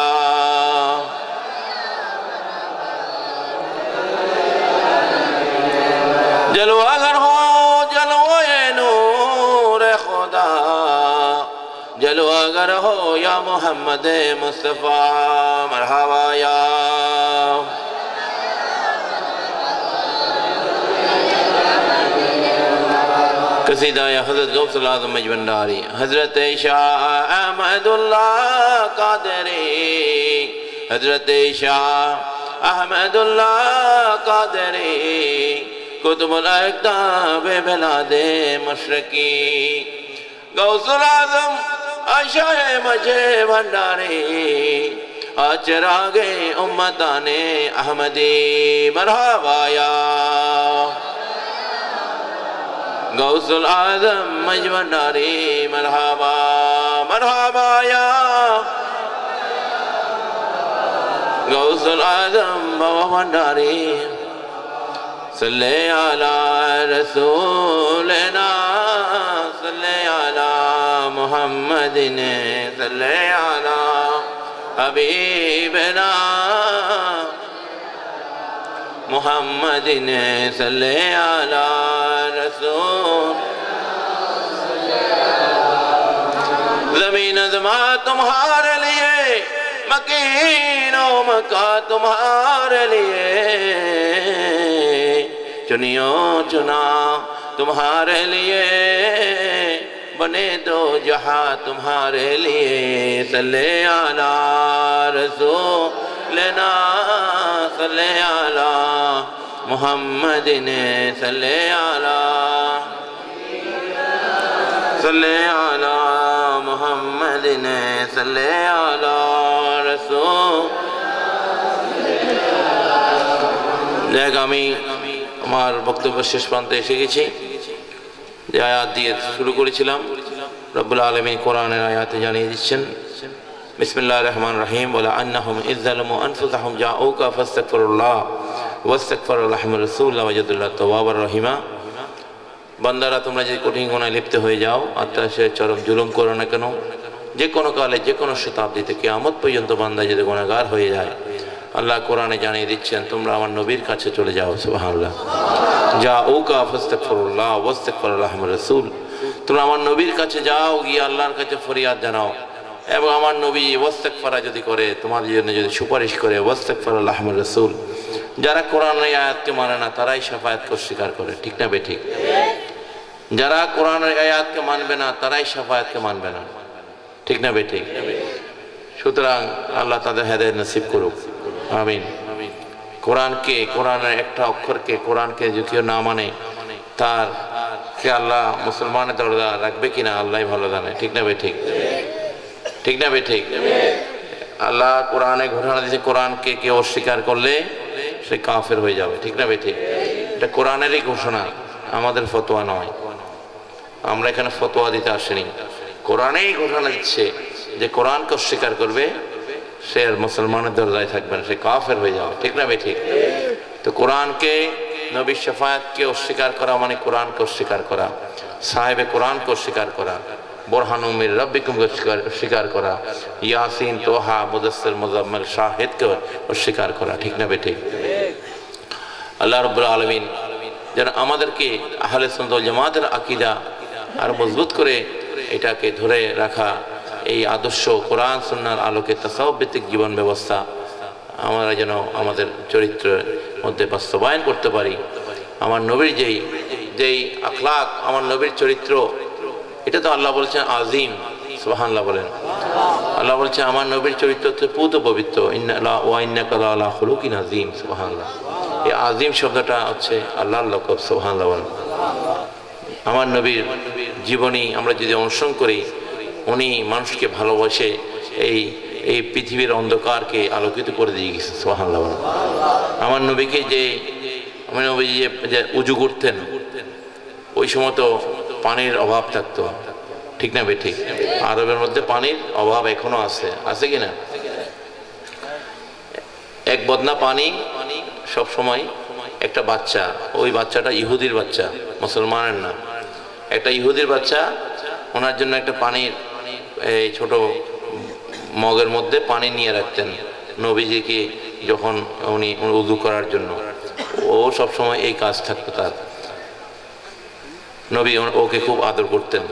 جلوہ گر ہو جلوہ نور خدا جلوہ گر ہو یا محمد مصطفیٰ مرحبا یا قصیدہ یا حضرت غوث العظم مجبنداری حضرت شاہ احمد اللہ قادری حضرت شاہ احمد اللہ قادری قطب الاقطاب بلاد مشرقی غوث العظم شاہ مجبنداری چراغ امتان احمدی مرحبا یا غوث العظم مجبنداری مرحبا مرحبا یا غوث العظم مجبنداری صلی علی رسولنا صلی علی محمد صلی علی حبیبنا محمد صلی علی رسول زمین ازماں تمہارے لیے مکین و مکہ تمہارے لیے چنیوں چنا تمہارے لیے بنے دو جہاں تمہارے لیے صلی علی رسولنا صلی علی محمد صلی علی محمد صلی علی رسول দেখ আমি আমার বক্তব্য শেষ প্রান্তে এসে গেছি যে আয়াত দিয়ে শুরু করেছিলাম রব্বুল আলামিন কোরআনের আয়াতে জানিয়ে দিচ্ছেন বিসমিল্লাহির রহমানির রহিম ওয়ালা আন্নাহুম ইযযালামু আনফুসাহুম জাউকা ফাস্তাগফিরুল্লাহ ওয়াস্তাগফারা লাহুমুর রাসূল ওয়াজাদুল্লাহ তাওয়াবার রহিমা বান্দারা তোমরা যে কঠিন গুনাহে লিপ্ত হয়ে যাও আত্মাশে চরম জুলুম করো না কেন যে কোনো কালে যে কোনো শতাব্দীতে কিয়ামত পর্যন্ত বান্দা যদি গুনাহগার হয়ে যায় আল্লাহ কোরআনে জানিয়ে দিচ্ছেন তোমরা আমার নবীর কাছে চলে যাও সুবহানাল্লাহ জাউকা ফাস্তাগফিরুল্লাহ ওয়াস্তাগফারা লাহুমুর রাসূল তোমরা আমার নবীর কাছে যাও গিয়ে আল্লাহর কাছে ফরিয়াদ জানাও এবং আমার নবী ওয়াস্তাগফারা যদি করে তোমাদের জন্য যদি সুপারিশ করে ওয়াস্তাগফারা লাহুমুর রাসূল যারা কোরআনের আয়াতকে মানে না তারাই শাফায়াতকে অস্বীকার করে ঠিক না বেঠিক যারা কোরআনের আয়াতকে মানবে না তারাই শাফায়াতকে মানবে না ঠিক না বেঠিক সুতরাং আল্লাহ তাদের হেদায়েত নসিব করুক আমিন কোরআনকে, কোরআনের একটা অক্ষরকে, কোরআনকে যদি কেউ না মানে তার কে আল্লাহ মুসলমানের দরজা রাখবে কিনা আল্লাহ ভালো জানে। ঠিক না বে ঠিক? ঠিক না বে ঠিক? আল্লাহ কোরআনে ঘোষণা দিয়েছে কোরআনকে কেউ অস্বীকার করলে সে কাফের হয়ে যাবে। ঠিক না বে ঠিক? এটা কোরআনেরই ঘোষণা, আমাদের ফতোয়া নয়। আমরা এখানে ফতোয়া দিতে আসিনি, কোরআনেই ঘোষণা দিচ্ছে যে কোরআনকে অস্বীকার করবে সে আর মুসলমানের দরজায় থাকবে না, সে কাফের হয়ে যাবে। ঠিক না বে ঠিক? তো কোরআনকে, নবীর শাফায়াতকে অস্বীকার করা মানে কোরআনকে অস্বীকার করা, সাহেবে কোরআনকে অস্বীকার করা, বুরহানুম মির রাব্বিকুমকে অস্বীকার করা, ইয়াসিন, তোহা, মুদাসসির, মুজাম্মিল, শাহিদকে অস্বীকার করা। ঠিক না বে ঠিক? আল্লাহ রাব্বুল আলামিন যেন আমাদেরকে আহলে সুন্নাত ওয়াল জামাতের আকীদা আরো মজবুত করে এটাকে ধরে রাখা, এই আদর্শ কোরআন সুন্নাহর আলোকে তাসাউফ ভিত্তিক জীবন ব্যবস্থা আমরা যেন আমাদের চরিত্রের মধ্যে বাস্তবায়ন করতে পারি। আমার নবীর যেই আখলাক, আমার নবীর চরিত্র, এটা তো আল্লাহ বলছেন আজিম। সুবহানাল্লাহ বলেন। আল্লাহ বলছেন আমার নবীর চরিত্র হচ্ছে পুত পবিত্র, ইন্নাকা লাআলা খুলুকিন আযীম। সুবহানাল্লাহ। এই আজিম শব্দটা হচ্ছে আল্লাহর লকব। সুবহানাল্লাহ বলেন। আমার নবীর জীবনী আমরা যদি অনুসরণ করি, উনি মানুষকে ভালোবাসে এই পৃথিবীর অন্ধকারকে আলোকিত করে দিয়ে গেছে। সুবহানাল্লাহ বলেন। আমার নবীকে আমার নবী যে উজু করতেন, ওই সময় তো পানির অভাব থাকতো। ঠিক না বে ঠিক? আরবের মধ্যে পানির অভাব এখনো আছে, আছে কিনা? এক বদনা পানি সব সময় একটা বাচ্চা, ওই বাচ্চাটা ইহুদির বাচ্চা, মুসলমানের না, একটা ইহুদির বাচ্চা, ওনার জন্য একটা পানির এই ছোট মগের মধ্যে পানি নিয়ে রাখতেন নবীজিকে যখন উনি উযু করার জন্য। ও সব সময় এই কাজ থাকতো তার। নবী ওকে খুব আদর করতেন,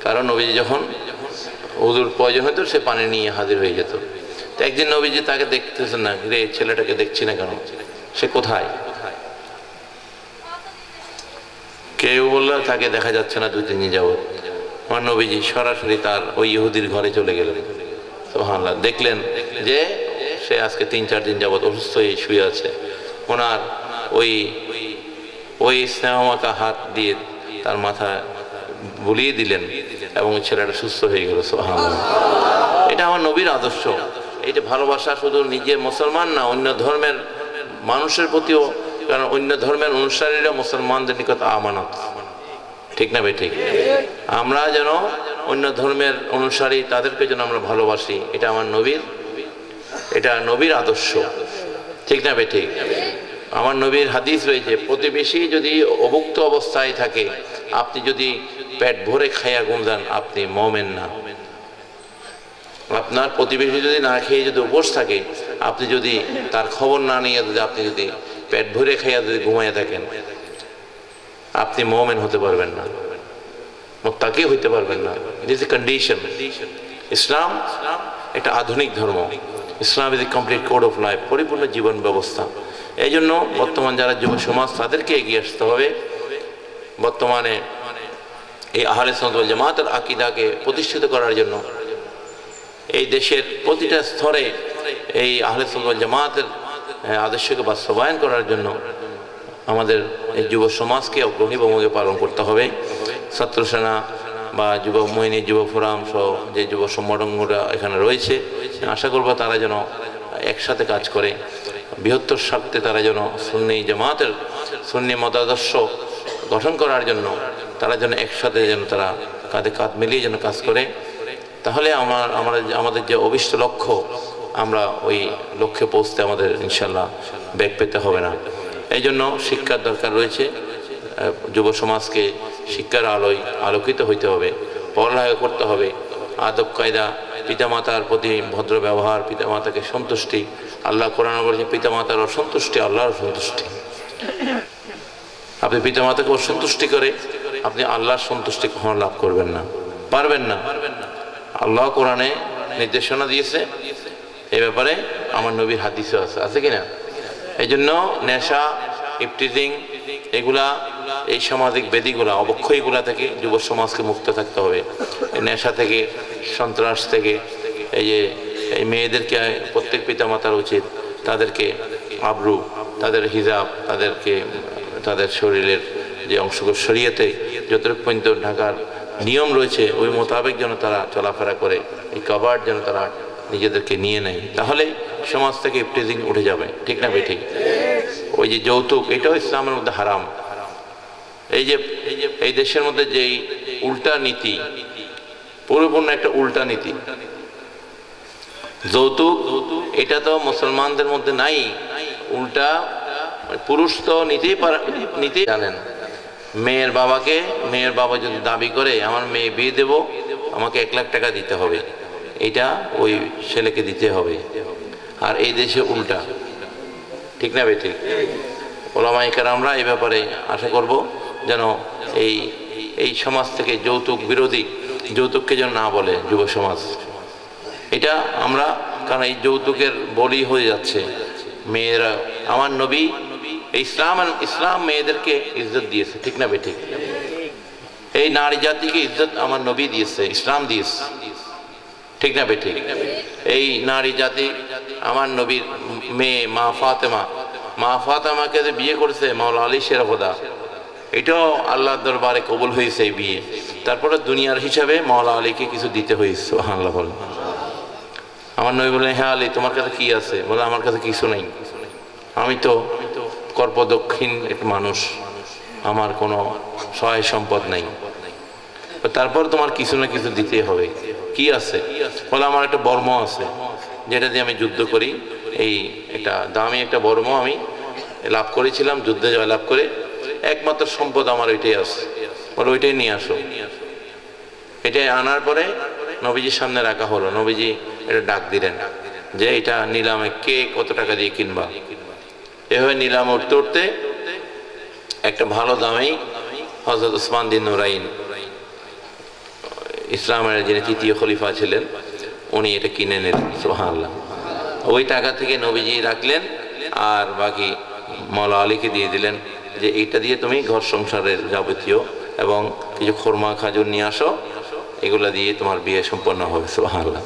কারণ নবীজি যখন উযুর প্রয়োজন হতো সে পানি নিয়ে হাজির হয়ে যেত। তো একদিন নবীজি তাকে দেখতেছেন না, রে ছেলেটাকে দেখছি না কেন, সে কোথায়? কেউ বললো তাকে দেখা যাচ্ছে না 2-3 দিন যাবত। আমার নবীজি সরাসরি তার ওই ইহুদির ঘরে চলে গেলেন। সুবহানাল্লাহ। দেখলেন যে সে আজকে 3-4 দিন যাবত অসুস্থ হয়ে শুয়ে আছে। ওনার ওই স্নেহমাখা হাত দিয়ে তার মাথা বুলিয়ে দিলেন এবং ছেলেটা সুস্থ হয়ে গেল। সুবহানাল্লাহ। এটা আমার নবীর আদর্শ। এটা ভালোবাসা শুধু নিজের মুসলমান না, অন্য ধর্মের মানুষের প্রতিও, কারণ অন্য ধর্মের অনুসারীরা মুসলমানদের নিকট আমানত। ঠিক না বে ঠিক? আমরা যেন অন্য ধর্মের অনুসারী তাদেরকে যেন আমরা ভালোবাসি, এটা আমার নবীর, এটা নবীর আদর্শ। ঠিক না বে ঠিক? আমার নবীর হাদিস রয়েছে, প্রতিবেশী যদি অভুক্ত অবস্থায় থাকে, আপনি যদি পেট ভরে খাইয়া গুনজান, আপনি মুমিন না। আপনার প্রতিবেশী যদি না খেয়ে যদি উপোস থাকে, আপনি যদি তার খবর না নিয়ে যদি আপনি যদি পেট ভরে খাইয়া যদি ঘুমাইয়া থাকেন, আপনি মুমিন হতে পারবেন না, মুত্তাকি হইতে পারবেন না। It is a condition. ইসলাম একটা আধুনিক ধর্ম। Islam is a complete code of life, পরিপূর্ণ জীবন ব্যবস্থা। এই জন্য বর্তমান যারা যুব সমাজ, তাদেরকে এগিয়ে আসতে হবে। বর্তমানে এই আহলে সুন্নাত ওয়াল জামাতের আকীদাকে প্রতিষ্ঠিত করার জন্য এই দেশের প্রতিটা স্তরে এই আহলে সুন্নাত ওয়াল জামাতের আদর্শকে বাস্তবায়ন করার জন্য আমাদের এই যুব সমাজকে অগ্রণী ভূমিকা পালন করতে হবে। ছাত্র সেনা বা যুব মোহিনী, যুব ফোরাম সহ যে যুব সংগঠনগুলো এখানে রয়েছে, আশা করব তারা যেন একসাথে কাজ করে, বৃহত্তর স্বার্থে তারা যেন সুন্নি জামাতের সুন্নি মতাদর্শ গঠন করার জন্য তারা যেন একসাথে যেন তারা কাঁধে কাঁধ মিলিয়ে যেন কাজ করে। তাহলে আমাদের যে অভিষ্ট লক্ষ্য, আমরা ওই লক্ষ্যে পৌঁছতে আমাদের ইনশাল্লাহ বেগ পেতে হবে না। এই জন্য শিক্ষার দরকার রয়েছে। যুব সমাজকে শিক্ষার আলোয় আলোকিত হইতে হবে, পড়ালেখা করতে হবে, আদব কায়দা, পিতামাতার প্রতি ভদ্র ব্যবহার, পিতামাতাকে সন্তুষ্টি। আল্লাহ কোরআনে বলেছে পিতামাতার অসন্তুষ্টি আল্লাহর সন্তুষ্টি। আপনি পিতামাতাকে অসন্তুষ্টি করে আপনি আল্লাহর সন্তুষ্টি কখনো লাভ করবেন না, পারবেন না। আল্লাহ কোরআনে নির্দেশনা দিয়েছে এই ব্যাপারে, আমার নবীর হাদিসে আছে কিনা? এই জন্য নেশা, ইফটিজিং, এগুলা, এই সামাজিক বেদিগুলা, অবক্ষয়গুলা থেকে যুব সমাজকে মুক্ত থাকতে হবে। নেশা থেকে, সন্ত্রাস থেকে, এই যে এই মেয়েদেরকে প্রত্যেক পিতামাতার উচিত তাদেরকে আবরু, তাদের হিজাব, তাদেরকে তাদের শরীরের যে অংশগুলো শরীয়তে যতটুকু পর্যন্ত ঢাকার নিয়ম রয়েছে ওই মোতাবেক যেন তারা চলাফেরা করে, এই কভার যেন তারা নিজেদেরকে নিয়ে নেয়, তাহলে সমাজ থেকে ইফটিজিং উঠে যাবে। ঠিক না বেঠিক? ওই যে যৌতুক, এটাও ইসলামের মধ্যে হারাম। এই দেশের মধ্যে যেই উল্টা নীতি, পরিপূর্ণ একটা উল্টা নীতি, যৌতুক, এটা তো মুসলমানদের মধ্যে নাই। উল্টা পুরুষ তো নিতেই জানেন। মেয়ের বাবা যদি দাবি করে আমার মেয়ে বিয়ে দেব, আমাকে 1 লাখ টাকা দিতে হবে, এটা ওই ছেলেকে দিতে হবে। আর এই দেশে উল্টা। ঠিক না বেঠিক? ওলামায়ে কেরামরা এই ব্যাপারে আশা করব যেন এই সমাজ থেকে যৌতুক বিরোধী, যৌতুককে যেন না বলে যুব সমাজ। এটা আমরা, কারণ এই যৌতুকের বলি হয়ে যাচ্ছে মেয়েরা। আমার নবী ইসলাম মেয়েদেরকে ইজ্জত দিয়েছে। ঠিক না বেঠিক? এই নারী জাতিকে ইজ্জত আমার নবী দিয়েছে, ইসলাম দিয়েছে। ঠিক না বেঠিক? এই নারী জাতি আমার নবীর মেয়ে মা ফাতেমাকে যে বিয়ে করেছে মাওলা আলী শেরফদা, এটাও আল্লাহর দরবারে কবুল হয়েছে এই বিয়ে। তারপরে দুনিয়ার হিসাবে মাওলা আলীকে কিছু দিতে হয়েছে। সুবহানাল্লাহ। আমার নবী বললেন, হ্যাঁ আলী, তোমার কাছে কি আছে? বলে, আমার কাছে কিছু নেই, আমি তো কর্পদক্ষিণ একটা মানুষ, আমার কোনো সহায় সম্পদ নাই। তারপর তোমার কিছু না কিছু দিতে হবে। কি আছে? বলে, আমার একটা বর্ম আছে, যেটা দিয়ে আমি যুদ্ধ করি। এই একটা দামি একটা বর্ম আমি লাভ করেছিলাম যুদ্ধে জয়লাভ করে, একমাত্র সম্পদ আমার ওইটাই আছে। বলে, ওইটাই নিয়ে আসো। এটাই আনার পরে নবীজির সামনে রাখা হলো। নবীজি এটা ডাক দিলেন যে এটা নিলামে কে কত টাকা দিয়ে কিনবা। এভাবে নিলামে উঠতে উঠতে একটা ভালো দামেই হযরত উসমান বিন নুরাইন, ইসলামের যিনি 3য় খলিফা ছিলেন, উনি এটা কিনে নিলেন। সুবহানাল্লাহ। ওই টাকা থেকে নবীজি রাখলেন, আর বাকি মাওলা আলীকে দিয়ে দিলেন যে এইটা দিয়ে তুমি ঘর সংসারের যাবতীয় এবং কিছু খোরমা খাজুর নিয়ে আসো, এগুলা দিয়ে তোমার বিয়ে সম্পন্ন হবে। সুবহানাল্লাহ।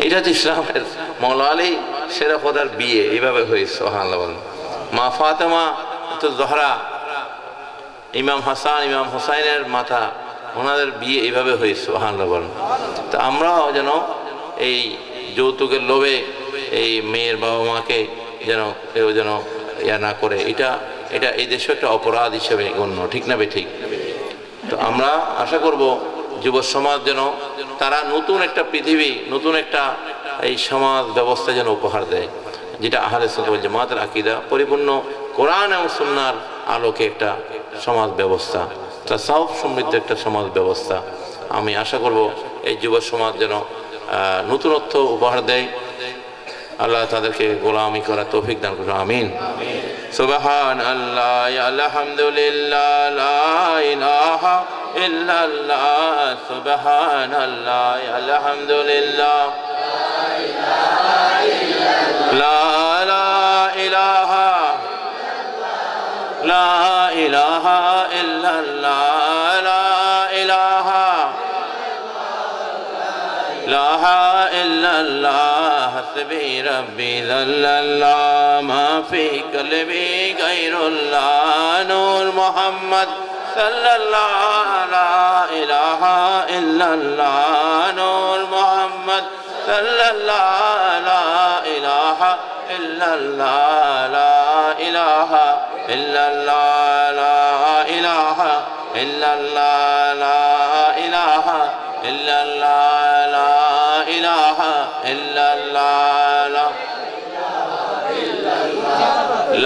এটা হচ্ছে ইসলামের মাওলা আলী শেরফদার বিয়ে এইভাবে হয়েছে। সুবহানাল্লাহ। মা ফাতেমা তো জহরা, ইমাম হাসান ইমাম হুসাইনের মাতা, ওনাদের বিয়ে এইভাবে হয়েছে। সুবহানাল্লাহ। তো আমরাও যেন এই যৌতুকের লোভে এই মেয়ের বাবা মাকে যেন কেউ যেন ইয়া না করে, এটা এই দেশে একটা অপরাধ হিসেবে গণ্য। ঠিক না বেঠিক? তো আমরা আশা করব যুব সমাজ যেন তারা নতুন একটা পৃথিবী, নতুন একটা এই সমাজ ব্যবস্থা যেন উপহার দেয়, যেটা আহলে সুন্নাত ওয়াল জামাতের আকীদা, পরিপূর্ণ কোরআন এবং সুন্নাহর আলোকে একটা সমাজ ব্যবস্থা, তাসাউফ সমৃদ্ধ একটা সমাজ ব্যবস্থা। আমি আশা করব এই যুব সমাজ যেন নতুনত্ব উপহার দেয়। আল্লাহ তাদেরকে গোলামি করার তৌফিক দান করুন। আমিন। সুবহানাল্লাহ, আলহামদুলিল্লাহ, লা ইলাহা ইল্লাল্লাহ, সুবহানাল্লাহ, আলহামদুলিল্লাহ, লা ইলাহা ইল্লাল্লাহ, লা ইলাহা ইল্লাল্লাহ, হাসবি রাব্বি জাল্লাল্লাহ, মা ফি কলবি গায়রুল্লাহ, নূর মুহাম্মদ সাল্লাল্লাহ, লা ইলাহা ইল্লাল্লাহ, নূর মুহাম্মদ সাল্লাল্লাহ, লা ইলাহা ইল্লাল্লাহ, লা ইলাহা ইল্লাল্লাহ, লা ইলাহা ইল্লাল্লাহ, লা ইলাহা ইল্লাল্লাহ, লা ইলাহা ইল্লাল্লাহ,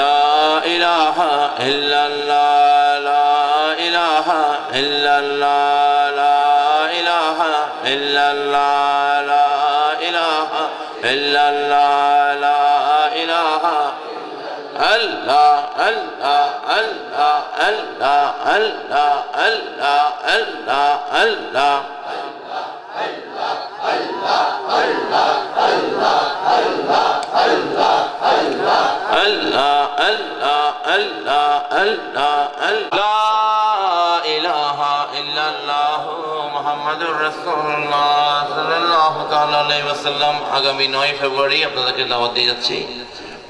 লা ইলাহা ইল্লাল্লাহ, লা ইলাহা ইল্লাল্লাহ, লা ইলাহা ইল্লাল্লাহ, লা ইলাহা ইল্লাল্লাহ, লা ইলাহা আল্লাহ আল্লাহ আল্লাহ আল্লাহ আল্লাহ আল্লাহ আল্লাহ আল্লাহ Allah Allah Allah Allah Allah, ilaha illallah Muhammadur Rasulullah sallallahu ta'ala alayhi wa sallam। আগামী 9 ফেব্রুয়ারি আপনাদেরকে দাওয়াত দিয়ে যাচ্ছি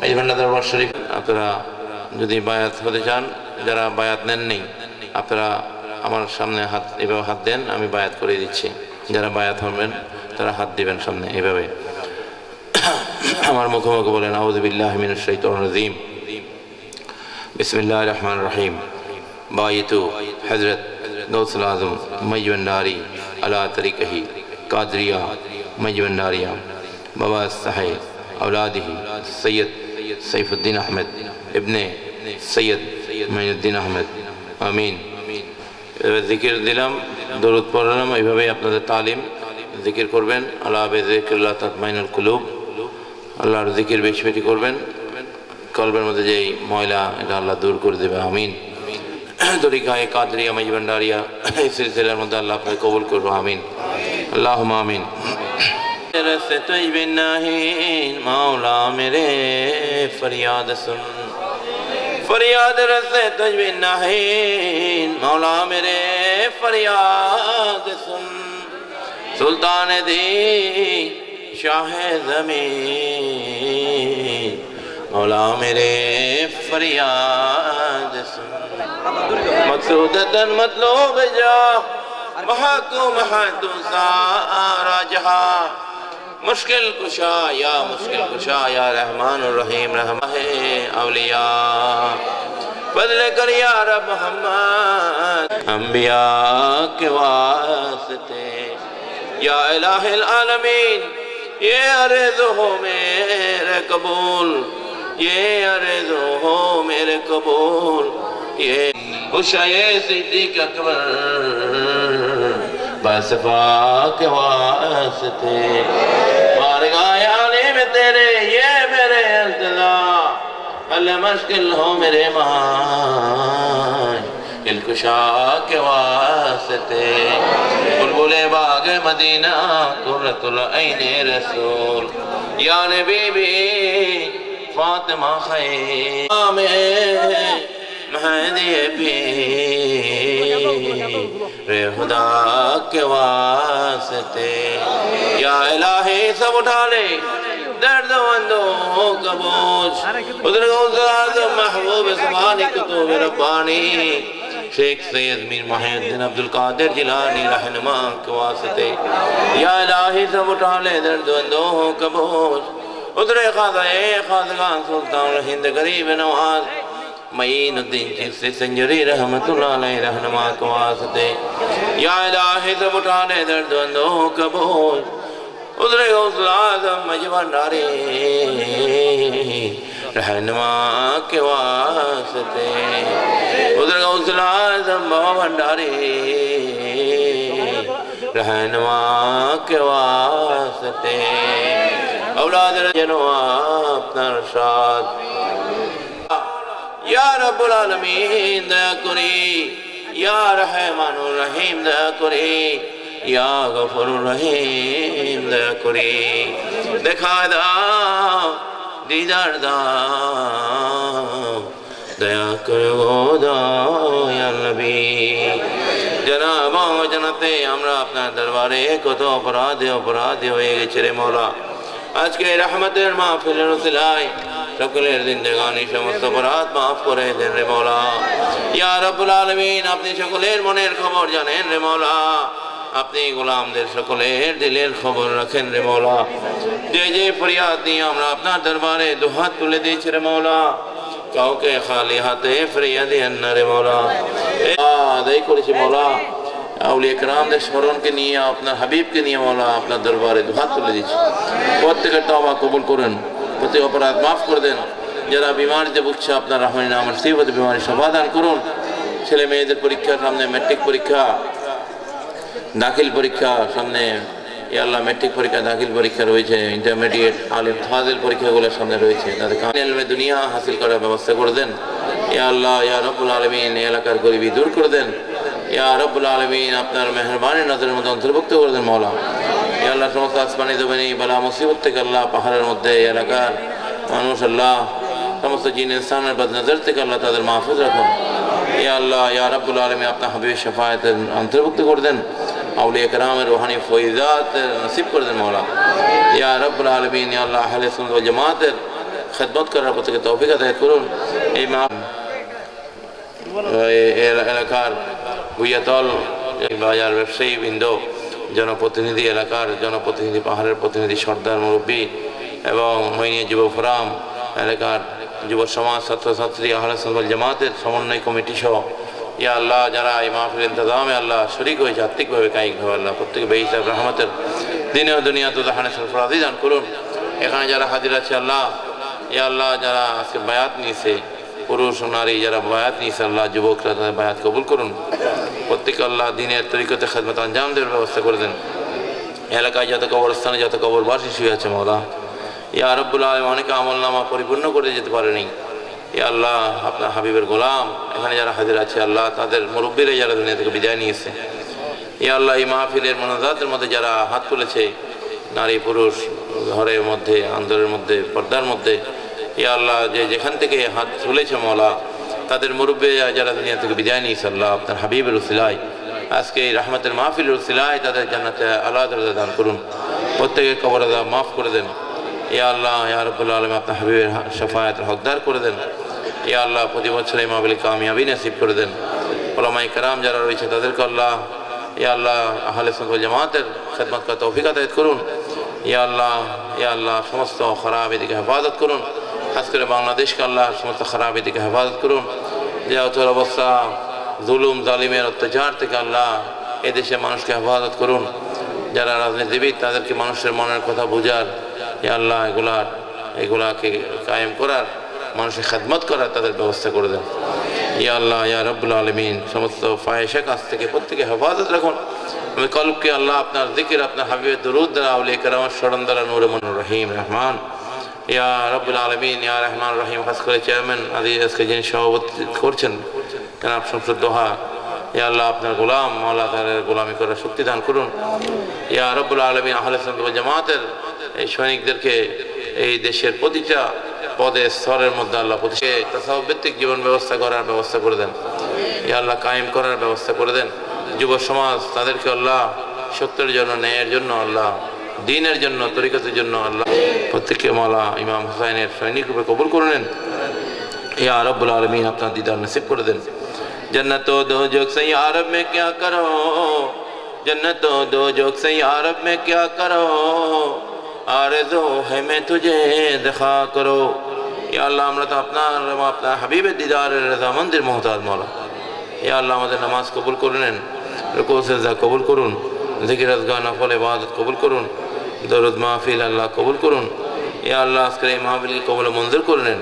মাইজভান্ডার দরবার শরীফ আপনারা যদি বায়াত হতে চান, যারা বায়াত নেননি আপনারা আমার সামনে হাত এভাবে হাত দেন, আমি বায়াত করে দিচ্ছি। যারা বায়াত হবেন তারা হাত দিবেন সামনে এভাবে, আমার মুখোমুখি বলেন আউযু বিল্লাহি মিনাশ শাইতানির রাজিম, বিসমিল্লাহির রহমানির রহিম। বায়াতু হযরত গৌসুল আযম মাইজভান্ডারি আলা তরিকহি কাদরিয়া মাইজভান্ডারিয়া বাবা সাহেব औलादिही सैयद सैफुद्दीन अहमद इब्ने सैयद মাইনুদ্দিন আহমেদ। আমিন। জিকির দিলাম, দরুদ পড়লাম, এইভাবে আপনাদের তালিম জিকির করবেন। আলা বিযিকরিল্লাহ তাতমাইনুল কুলুব, আল্লাহর জিকির বেশি বেশি করবেন, কলবের মধ্যে যেই ময়লা এটা আল্লাহ দূর করে দেবে। আমিন। তরিকায়ে কাদরিয়া মাইজভান্ডারিয়া এই সিলসিলার মধ্যে আল্লাহ আপনাকে কবুল করবো। আমিন, আল্লাহুম্মা আমিন। رسے تجب الناہین مولا میرے فریاد سن، فریاد رسے تجب الناہین مولا میرے فریاد سن، سلطان دی شاہ زمین مولا میرے فریاد سن، مقصودتاً مطلوب جا محکوم حد سارا جہاں، مشکل کشا یا مشکل کشا یا رحمان الرحیم رحمہ اولیاء، بدل کر یا رب محمد انبیاء کے واسطے، یا الہ العالمین یہ عرض ہو میرے قبول، یہ عرض ہو میرے قبول، یہ خوشائے صدیق اکبر بصفا کے واسطے، بارگاہ عالی میں تیرے یہ میرے التجا، اللہ مشکل ہو میرے ماں دلکشا کے واسطے، بلبل باغ مدینہ قرۃ العین رسول، یا نبی بی فاطمہ خیر مہدی پیر خدا کے واسطے، یا الہی سب اٹھا لے درد وندوں کا بوجھ، ادھر غوث اعظم محبوب زمانی کتب ربانی شیخ سید میر محی الدین عبدالقادر جیلانی رہنما کے واسطے، یا الہی سب اٹھا لے درد وندوں کا بوجھ، ادھر خاضگان سلطان ہند غریب نواز معین الدین چشتی سنجری رحمت اللہ علیہ رہنما کے واسطے، یا الہی سب اٹھا لے درد وندوں کا بوجھ، ادھر غوث اعظم مجبھنڈاری رہنما کے واسطے، ادھر غوث اعظم بھنڈاری رہنما کے واسطے، اولاد جنوا اپنا رشاد، یا رب العالمین دیا کری، یا رحمان الرحیم دیا کری، یا غفور الرحیم دیا کری، دکھا دا دیدار دا دیا کرو دا یا نبی، جناب و جنتے ہمرا اپنا دربارے کت অপরাধে হয়ে গেছে রে মওলা, আজকে রহমতের মাহফিল রসিলায় সকলের জিন্দেগানি সমস্ত অপরাধ মাফ করে দেন রে মওলা। ইয়া রব্বুল আলামিন আপনি সকলের মনের খবর জানেন রে মওলা, আপনি গোলামদের সকলের দিলের খবর রাখেন রে মওলা। যে যে ফরিয়াদ নিয়ে আমরা আপনার দরবারে দুহাত তুলে দিয়েছি রে মওলা, কাউকে খালি হাতে ফিরিয়ে দেন না রে মওলা। আদায় করেছি মওলা, আউলিয়া কেরামদের স্মরণকে নিয়ে আপনার হাবিবকে নিয়ে মওলা আপনার দরবারে দুহাত তুলে দিয়েছি। প্রত্যেকের তওবা কবুল করেন, প্রত্যেক অপরাধ মাফ করে দেন। যারা বিমারিতে ভুগছে আপনার রহমানি নামের মুসিবত বিমারি সমাধান করুন। ছেলে মেয়েদের পরীক্ষার সামনে, ম্যাট্রিক পরীক্ষা, দাখিল পরীক্ষা সামনে, ইয়া আল্লাহ ম্যাট্রিক পরীক্ষা, দাখিল পরীক্ষা রয়েছে, ইন্টারমিডিয়েট আলিম ফাজিল পরীক্ষাগুলোর সামনে রয়েছে, তাদের ইলমে দুনিয়া হাসিল করার ব্যবস্থা করে দেন। ইয়া আল্লাহ ইয়া রব্বুল আলামিন এই এলাকার গরিবি দূর করে দেন। ইয়া রব্বুল আলামিন আপনার মেহেরবানি নজরের মধ্যে অন্তর্ভুক্ত করে দেন মওলা। ইয়া আল্লাহ সমস্ত আসমানি জমিনি বালা মুসিবত থেকে আল্লাহ পাহাড়ের মধ্যে এলাকার মানুষ আল্লাহ সমস্ত জিন ইনসানের বদ নজর থেকে আল্লাহ তাদের মাহফুজ রাখুন। ইয়া আল্লাহ ইয়া রব্বুল আলামিন আপনার হাবিবের শাফায়াতের অন্তর্ভুক্ত করে দেন, আউলিয়া কেরামের রুহানি ফয়জাত নসিব করে দেন মওলা। ইয়া রব্বুল আলামিন ইয়া আল্লাহ আহলে সুন্নাত ওয়াল জামাতের খেদমত করার প্রত্যেকে তৌফিক আদায় করুন। এই এলাকার ভুইয়াতল বাজার ব্যবসায়ী বৃন্দ, জনপ্রতিনিধি, এলাকার জনপ্রতিনিধি, পাহাড়ের প্রতিনিধি, সর্দার, মুরব্বী এবং মইনিয়া যুব ফোরাম, এলাকার যুব সমাজ, ছাত্রছাত্রী, আহলে সুন্নাত ওয়াল জামাতের সমন্বয় কমিটি সহ ইয়া আল্লাহ যারা এই মাহফিল ইন্তজামে আল্লাহ শরীক হয়েছে আত্মিকভাবে কায়িকভাবে আল্লাহ প্রত্যেকে বেহিসাব রহমতের দিনে ও দুনিয়া দুজাহানে সরফরাজি দান করুন। এখানে যারা হাজির আছে আল্লাহ, ইয়া আল্লাহ যারা আজকে বায়াত নিয়েছে, পুরুষ ও নারী যারা বায়াত নিয়েছে আল্লাহ, যুবকরা তাদের বায়াত কবুল করুন। প্রত্যেকে আল্লাহ দিনের তরিকতে খেদমত আঞ্জাম দেওয়ার ব্যবস্থা করে দেন। এলাকায় যত কবরস্থানে যত কবরবাসী শুয়ে আছে মওলা, ইয়া রাব্বুল আলামিন অনেকে আমলনামা পরিপূর্ণ করে যেতে পারেনি। ইয়া আল্লাহ আপনার হাবিবের গোলাম এখানে যারা হাজির আছে আল্লাহ, তাদের মুরব্বীরা যারা দুনিয়া থেকে বিদায় নিয়েছে, ইয়া আল্লাহ এই মাহফিলের মোনাজাতের মধ্যে যারা হাত তুলেছে, নারী পুরুষ, ঘরের মধ্যে, আন্দরের মধ্যে, পর্দার মধ্যে, ইয়া আল্লাহ যে যেখান থেকে হাত তুলেছে মওলা, তাদের মুরব্বী যারা দুনিয়া থেকে বিদায় নিয়েছে আল্লাহ, আপনার হাবিবের উসিলায় আজকে এই রহমতের মাহফিলের উসিলায় তাদের জান্নাতে আল্লাহ দরজা দান করুন। প্রত্যেকের কবর আযাব মাফ করে দেন। ইয়া আল্লাহ ইয়া রাব্বুল আলামিন আপনার হাবিবের শাফায়াতের হকদার করে দেন। ইয়া আল্লাহ প্রতি বছর এই মাহফিলে কামিয়াবি নসিব করে দেন। উলামায়ে কেরাম যারা রয়েছে তাদেরকে আল্লাহ, ইয়া আল্লাহ আহলে সুন্নাত ওয়াল জামাতের খেদমত করার তৌফিক আদায় করুন। ইয়া আল্লাহ সমস্ত খারাপি থেকে হেফাজত করুন। খাস করে বাংলাদেশকে আল্লাহ সমস্ত খারাপি থেকে হেফাজত করুন। যে অচল অবস্থা, জুলুম জালিমের অত্যাচার থেকে আল্লাহ এদেশে মানুষকে হেফাজত করুন। যারা রাজনীতিবিদ তাদেরকে মানুষের মনের কথা বুঝার, ইয়া আল্লাহ এগুলাকে কায়েম করার, মানুষের খেদমত করার তাদের ব্যবস্থা করে দেন। ইয়া আল্লাহ ইয়া রাব্বুল আলামিন সমস্ত ফাহিশা কাজ থেকে প্রত্যেকে হেফাজত রাখুন। আমি কলবকে আল্লাহ আপনার জিকির, আপনার হাবিবের দুরূদ দ্বারা, আউলিয়া কেরামের স্মরণ দ্বারা নূরে মনির রহিম রহমান ইয়া রাব্বুল আলামিন ইয়া রহমান রহিম। খাস করে চেয়ারম্যান আজকে যিনি সভাপতি করছেন জনাব শামসুদ দোহা, ইয়া আল্লাহ আপনার গোলাম আল্লাহ তাদের গোলামি করার শক্তি দান করুন। ইয়া রাব্বুল আলামিন আহলে সুন্নাত ওয়াল জামাতের এই সৈনিকদেরকে এই দেশের প্রতিটা পদে স্তরের মধ্যে আল্লাহ তাসাউফ ভিত্তিক জীবন ব্যবস্থা করার ব্যবস্থা করে দেন। ইয়া আল্লাহ কায়েম করার ব্যবস্থা করে দেন। যুব সমাজ তাদেরকে আল্লাহ সত্যের জন্য, ন্যায়ের জন্য আল্লাহ, দ্বীনের জন্য, তরিকতের জন্য আল্লাহ প্রত্যেককে মাওলা ইমাম হুসাইনের সৈনিক রূপে কবুল করে নেন। ইয়া রাব্বুল আলামিন আপনার দিদার নসিব করে দেন। जन्नत व दोज़ख से या रब में क्या करो, जन्नत व दोज़ख से या रब में क्या करो, आरज़ू है मैं तुझे दिखा करो। या अल्लाह আমরা তো আপনার হাবিবের দিদারের রজামন্দির মোহতাজ মওলা। ইয়া আল্লাহ আমাদের নামাজ কবুল করে নেন, রুকু সিজদা কবুল করুন, জিকির আজকার নফল ইবাদত কবুল করুন, দরুদ মাহফিল আল্লাহ কবুল করুন। ইয়া আল্লাহ আজকের এই মাহফিলকে কবুল মঞ্জুর করে নেন।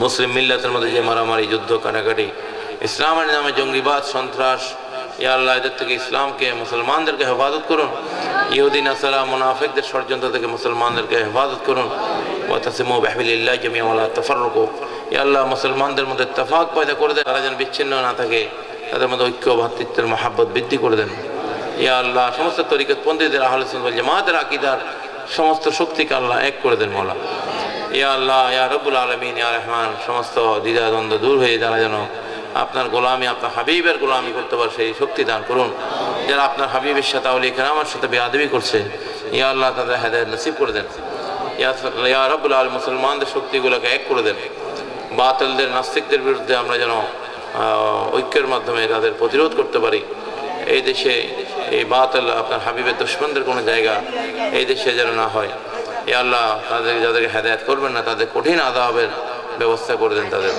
মুসলিম মিল্লাতের মধ্যে যে মারামারি, যুদ্ধ, কাটাকাটি, ইসলামের নামে জঙ্গিবাদ, সন্ত্রাস, ইয়া আল্লাহ এদের থেকে ইসলামকে, মুসলমানদেরকে হেফাজত করুন। ইহুদি নাসারা মুনাফিকদের ষড়যন্ত্র থেকে মুসলমানদেরকে হেফাজত করুন। ওয়াতাসিমু বিহাবিলিল্লাহি জামিআন ওয়া লা তাফাররাকু। ইয়া আল্লাহ মুসলমানদের মধ্যে ইত্তেফাক পয়দা করে দেন, তারা যেন বিচ্ছিন্ন না থাকে, তাদের মধ্যে ঐক্য, ভ্রাতৃত্বের মহাব্বত বৃদ্ধি করে দেন। ইয়া আল্লাহ সমস্ত তরিকতপন্থীদের, আহলে সুন্নাত ওয়াল জামাতের আকীদার সমস্ত শক্তিকে আল্লাহ এক করে দেন মওলা। ইয়া আল্লাহ ইয়া রাব্বুল আলামিন ইয়া রহমান সমস্ত দ্বিধাদ্বন্দ্ব দূর হয়ে যারা যেন আপনার গোলামি, আপনার হাবিবের গোলামি করতে পারে সেই শক্তি দান করুন। যারা আপনার হাবিবের সাথে আউলিয়া কেরামের সাথে বেয়াদবি করছে, ইয়া আল্লাহ তাদের হেদায়েত নসিব করে দেন। ইয়া রাব্বুল আলামিন মুসলমানদের শক্তিগুলোকে এক করে দেন। বাতিলদের, নাস্তিকদের বিরুদ্ধে আমরা যেন ঐক্যের মাধ্যমে তাদের প্রতিরোধ করতে পারি। এই দেশে এই বাতিল, আপনার হাবিবের দুশমনদের কোনো জায়গা এই দেশে যেন না হয়। ইয়া আল্লাহ যাদেরকে হেদায়েত করবেন না তাদের কঠিন আযাবের ব্যবস্থা করে দেন তাদের।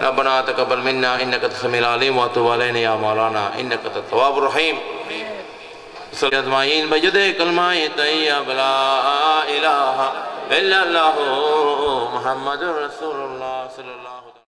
রব্বানা তাকাব্বাল মিন্না ইন্নাকা আস-সামিউল আলিম ওয়া তুব আলাইনা ইয়া মাওলানা ইন্নাকা আত-তাওয়াবুর রহিম। সাল্লাল্লাহু বিজদে কালমায়ে তাইয়্যিবা লা ইলাহা ইল্লাল্লাহু মুহাম্মাদুর রাসূলুল্লাহ সাল্লাল্লাহু